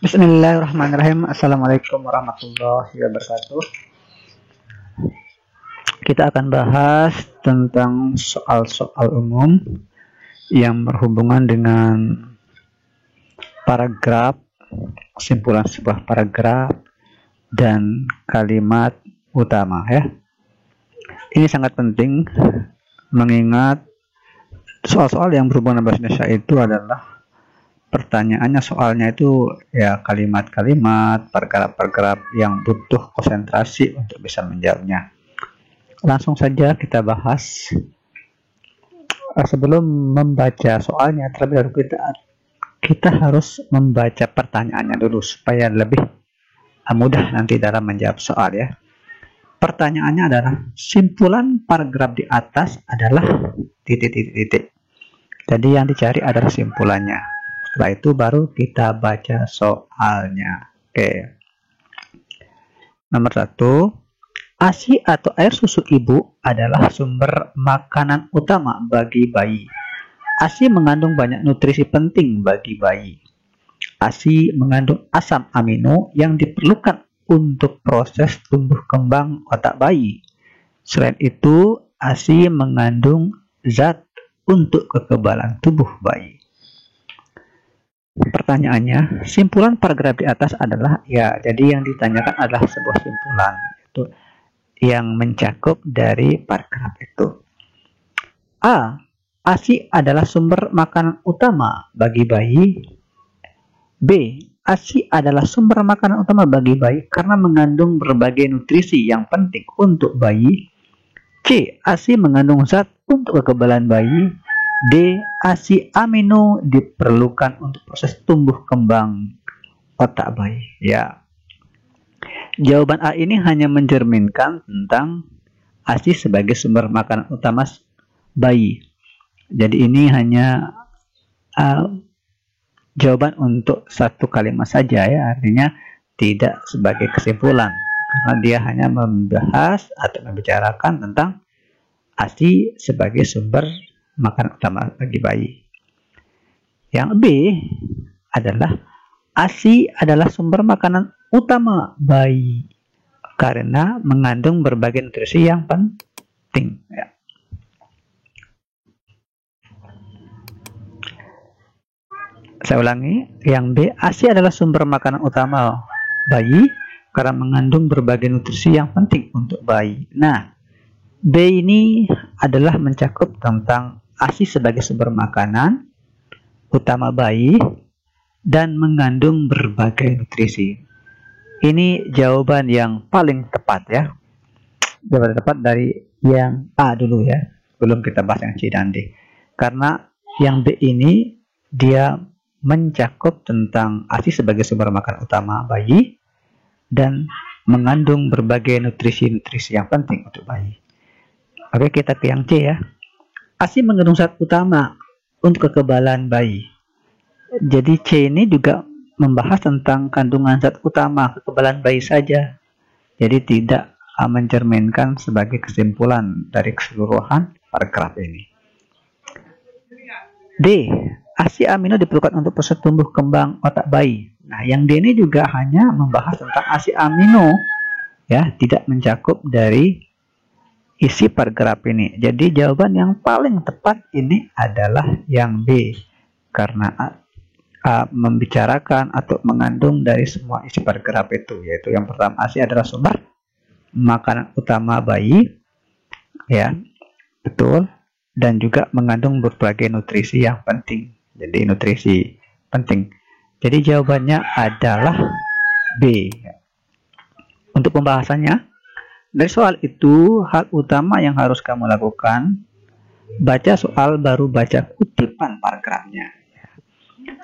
Bismillahirrahmanirrahim. Assalamualaikum warahmatullahi wabarakatuh. Kita akan bahas tentang soal-soal umum yang berhubungan dengan paragraf, kesimpulan sebuah paragraf, dan kalimat utama ya. Ini sangat penting mengingat soal-soal yang berhubungan dengan bahasa Indonesia itu adalah pertanyaannya, soalnya itu ya kalimat-kalimat, paragraf-paragraf yang butuh konsentrasi untuk bisa menjawabnya. Langsung saja kita bahas. Sebelum membaca soalnya, terlebih dahulu kita harus membaca pertanyaannya dulu supaya lebih mudah nanti dalam menjawab soal ya. Pertanyaannya adalah simpulan paragraf di atas adalah titik-titik. Jadi yang dicari adalah simpulannya. Setelah itu baru kita baca soalnya. Oke. Nomor 1. ASI atau air susu ibu adalah sumber makanan utama bagi bayi. ASI mengandung banyak nutrisi penting bagi bayi. ASI mengandung asam amino yang diperlukan untuk proses tumbuh kembang otak bayi. Selain itu, ASI mengandung zat untuk kekebalan tubuh bayi. Pertanyaannya, simpulan paragraf di atas adalah ya, jadi yang ditanyakan adalah sebuah simpulan itu yang mencakup dari paragraf itu. A. ASI adalah sumber makanan utama bagi bayi. B. ASI adalah sumber makanan utama bagi bayi karena mengandung berbagai nutrisi yang penting untuk bayi. C. ASI mengandung zat untuk kekebalan bayi. D. ASI amino diperlukan untuk proses tumbuh kembang otak bayi. Ya. Jawaban A ini hanya mencerminkan tentang ASI sebagai sumber makanan utama bayi. Jadi ini hanya jawaban untuk satu kalimat saja ya, artinya tidak sebagai kesimpulan karena dia hanya membahas atau membicarakan tentang ASI sebagai sumber makanan utama bagi bayi. Yang B adalah ASI adalah sumber makanan utama bayi karena mengandung berbagai nutrisi yang penting. Ya. Saya ulangi, yang B, ASI adalah sumber makanan utama bayi karena mengandung berbagai nutrisi yang penting untuk bayi. Nah, B ini adalah mencakup tentang ASI sebagai sumber makanan utama bayi dan mengandung berbagai nutrisi. Ini jawaban yang paling tepat ya. Jawaban tepat dari yang A dulu ya, belum kita bahas yang C dan D. Karena yang B ini dia mencakup tentang ASI sebagai sumber makanan utama bayi dan mengandung berbagai nutrisi-nutrisi yang penting untuk bayi. Oke, kita ke yang C ya. ASI mengandung zat utama untuk kekebalan bayi. Jadi C ini juga membahas tentang kandungan zat utama kekebalan bayi saja. Jadi tidak mencerminkan sebagai kesimpulan dari keseluruhan paragraf ini. D. ASI amino diperlukan untuk proses tumbuh kembang otak bayi. Nah, yang D ini juga hanya membahas tentang ASI amino ya, tidak mencakup dari isi paragraf ini. Jadi jawaban yang paling tepat ini adalah yang B karena membicarakan atau mengandung dari semua isi paragraf itu, yaitu yang pertama ASI adalah sumber makanan utama bayi ya, betul, dan juga mengandung berbagai nutrisi yang penting. Jadi nutrisi penting. Jadi jawabannya adalah B. Untuk pembahasannya, dari soal itu, hal utama yang harus kamu lakukan, baca soal baru baca kutipan paragrafnya.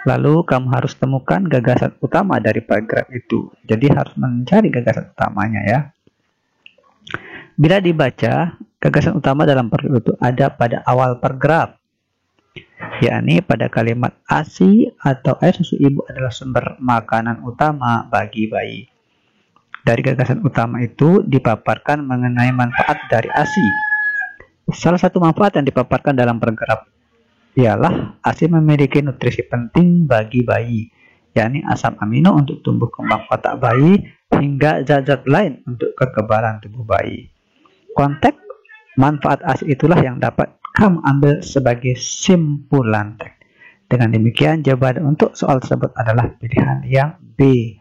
Lalu kamu harus temukan gagasan utama dari paragraf itu. Jadi harus mencari gagasan utamanya ya. Bila dibaca, gagasan utama dalam paragraf itu ada pada awal paragraf, yakni pada kalimat ASI atau air susu ibu adalah sumber makanan utama bagi bayi. Dari gagasan utama itu dipaparkan mengenai manfaat dari ASI. Salah satu manfaat yang dipaparkan dalam paragraf ialah ASI memiliki nutrisi penting bagi bayi yakni asam amino untuk tumbuh kembang otak bayi hingga zat-zat lain untuk kekebalan tubuh bayi. Konteks manfaat ASI itulah yang dapat kamu ambil sebagai simpulan teks. Dengan demikian, jawaban untuk soal tersebut adalah pilihan yang B.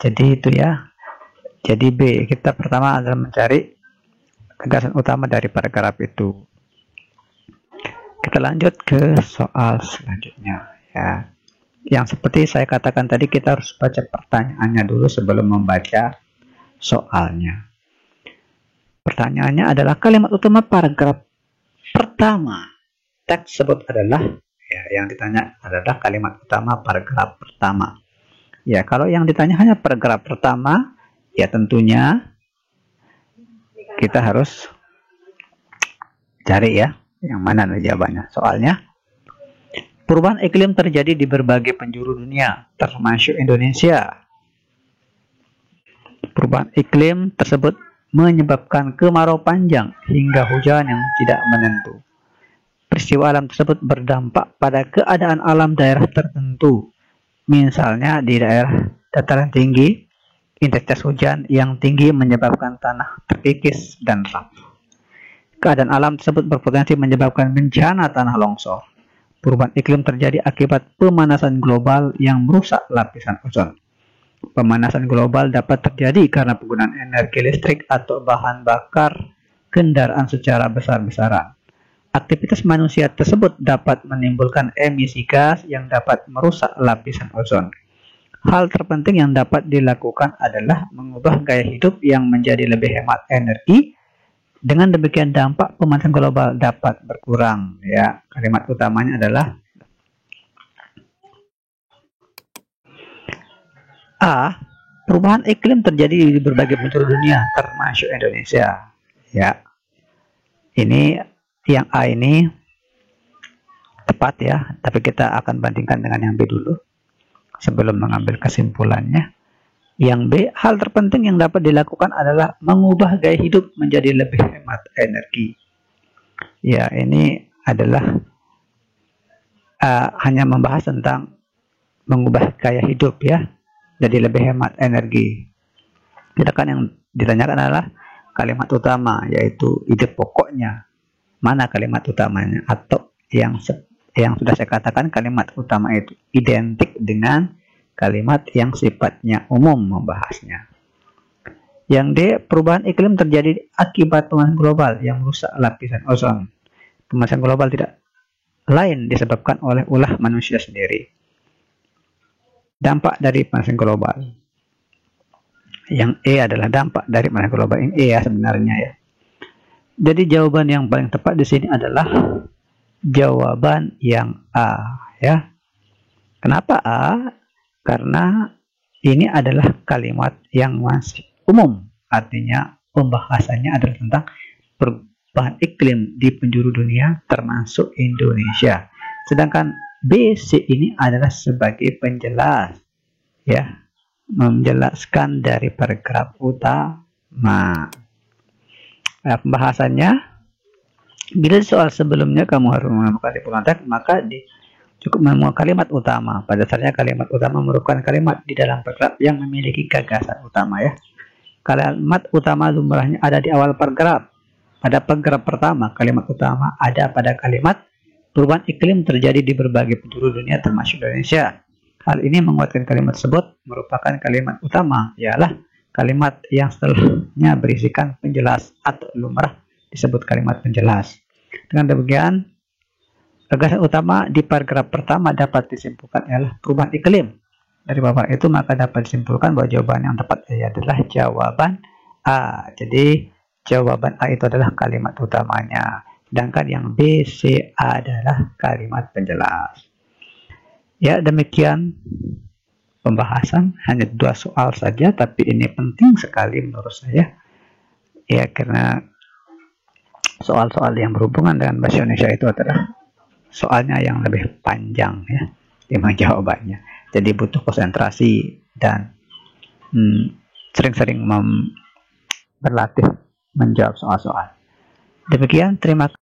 Jadi itu ya. Jadi B, kita pertama adalah mencari gagasan utama dari paragraf itu. Kita lanjut ke soal selanjutnya ya. Yang seperti saya katakan tadi, kita harus baca pertanyaannya dulu sebelum membaca soalnya. Pertanyaannya adalah kalimat utama paragraf pertama. Teks tersebut adalah ya, yang ditanya adalah kalimat utama paragraf pertama. Ya, kalau yang ditanya hanya paragraf pertama, ya tentunya kita harus cari ya yang mana jawabannya. Soalnya perubahan iklim terjadi di berbagai penjuru dunia, termasuk Indonesia. Perubahan iklim tersebut menyebabkan kemarau panjang hingga hujan yang tidak menentu. Peristiwa alam tersebut berdampak pada keadaan alam daerah tertentu. Misalnya di daerah dataran tinggi, intensitas hujan yang tinggi menyebabkan tanah terkikis dan rapuh. Keadaan alam tersebut berpotensi menyebabkan bencana tanah longsor. Perubahan iklim terjadi akibat pemanasan global yang merusak lapisan ozon. Pemanasan global dapat terjadi karena penggunaan energi listrik atau bahan bakar kendaraan secara besar-besaran. Aktivitas manusia tersebut dapat menimbulkan emisi gas yang dapat merusak lapisan ozon. Hal terpenting yang dapat dilakukan adalah mengubah gaya hidup yang menjadi lebih hemat energi. Dengan demikian dampak pemanasan global dapat berkurang. Ya, kalimat utamanya adalah A. Perubahan iklim terjadi di berbagai penjuru dunia, termasuk Indonesia. Ya, ini yang A ini tepat ya, tapi kita akan bandingkan dengan yang B dulu sebelum mengambil kesimpulannya. Yang B, hal terpenting yang dapat dilakukan adalah mengubah gaya hidup menjadi lebih hemat energi. Ya, ini adalah hanya membahas tentang mengubah gaya hidup ya, jadi lebih hemat energi. Sedangkan yang ditanyakan adalah kalimat utama, yaitu ide pokoknya. Mana kalimat utamanya? Atau yang sudah saya katakan, kalimat utama itu identik dengan kalimat yang sifatnya umum membahasnya. Yang D, perubahan iklim terjadi akibat pemanasan global yang merusak lapisan ozon. Pemanasan global tidak lain disebabkan oleh ulah manusia sendiri. Dampak dari pemanasan global. Yang E adalah dampak dari pemanasan global. Ini E ya sebenarnya ya. Jadi jawaban yang paling tepat di sini adalah jawaban yang A ya. Kenapa A? Karena ini adalah kalimat yang masih umum. Artinya pembahasannya adalah tentang perubahan iklim di penjuru dunia termasuk Indonesia. Sedangkan B, C ini adalah sebagai penjelas ya, menjelaskan dari paragraf utama. Pembahasannya, bila soal sebelumnya kamu harus menemukan simpulan teks, maka cukup menemukan kalimat utama. Pada dasarnya kalimat utama merupakan kalimat di dalam paragraf yang memiliki gagasan utama ya. Kalimat utama lumrahnya ada di awal paragraf. Pada paragraf pertama, kalimat utama ada pada kalimat perubahan iklim terjadi di berbagai penjuru dunia termasuk Indonesia. Hal ini menguatkan kalimat tersebut merupakan kalimat utama, ialah kalimat yang setelahnya berisikan penjelas atau lumrah disebut kalimat penjelas. Dengan demikian, gagasan utama di paragraf pertama dapat disimpulkan ialah perubahan iklim. Dari paparan itu maka dapat disimpulkan bahwa jawaban yang tepat adalah jawaban A. Jadi jawaban A itu adalah kalimat utamanya. Sedangkan yang B, C, A adalah kalimat penjelas. Ya, demikian pembahasan, hanya 2 soal saja, tapi ini penting sekali menurut saya ya, karena soal-soal yang berhubungan dengan bahasa Indonesia itu adalah soalnya yang lebih panjang ya memang jawabannya, jadi butuh konsentrasi dan sering-sering berlatih menjawab soal-soal. Demikian, terima kasih.